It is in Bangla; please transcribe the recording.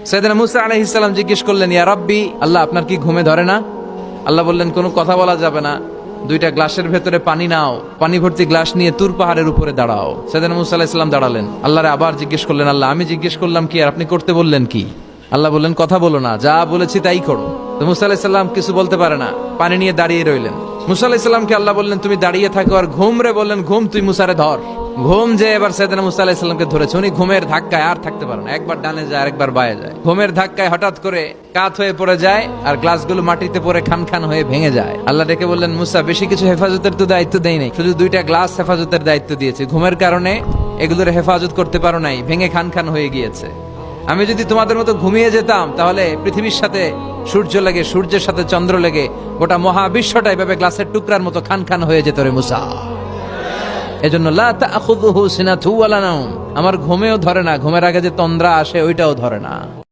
সাইয়েদনা মুসা আলাইহিস সালাম জিজ্ঞেস করলেন, ইয়া রাব্বি, আল্লাহ আপনার কি ঘুমে ধরে না? আল্লাহ বললেন, কোনো কথা বলা যাবে না, দুইটা গ্লাসের ভেতরে পানি নাও, পানি ভর্তি গ্লাস নিয়ে তুর পাহাড়ের উপরে দাঁড়াও। সাইয়েদনা মুসা আলাইহিস সালাম দাঁড়ালেন। আল্লাহরে আবার জিজ্ঞেস করলেন, আল্লাহ আমি জিজ্ঞেস করলাম কি আর আপনি করতে বললেন কি? আল্লাহ বললেন, কথা বলো না, যা বলেছি তাই করো। তো মুসা আলাইহিস সালাম কিছু বলতে পারে না, পানি নিয়ে দাঁড়িয়ে রইলেন। মুসা আলাইহিস সালামকে আল্লাহ বললেন, তুমি দাঁড়িয়ে থাকো আর ঘুম রে বললেন, ঘুম তুই মুসারে ধর। ঘুম যে এবার সাইয়েদনা মুসা আলাইহিস সালামকে ধরেছে। উনি ঘুমের ধাক্কায় আর থাকতে পারেন না, একবার ডানে যায় আরেকবার বায়ে যায়। ঘুমের ধাক্কায় হঠাৎ করে কাত হয়ে পড়ে যায় আর গ্লাসগুলো মাটিতে পড়ে খান খান হয়ে ভেঙে যায়। আল্লাহ ডেকে বললেন, মুসা বেশি কিছু হেফাজতের তো দায়িত্ব দেই নাই, শুধু দুইটা গ্লাস হেফাজতের দায়িত্ব দিয়েছে। ঘুমের কারণে এগুলোর হেফাজত করতে পারো নাই, ভেঙে খান খান হয়ে গিয়েছে। আমি যদি তোমাদের মতো ঘুমিয়ে যেতাম তাহলে পৃথিবীর সাথে সূর্য লেগে, সূর্যের সাথে চন্দ্র লেগে গোটা মহাবিশ্বটা এভাবে গ্লাসের টুকরার মতো খান খান হয়ে যেত রে মুসা। এজন্য লা তাখুযুহু সিনাতু ওয়ালা নাওম, আমার ঘুমেও ধরে না, ঘুমের আগে যে তন্দ্রা আসে ওইটাও ধরে না।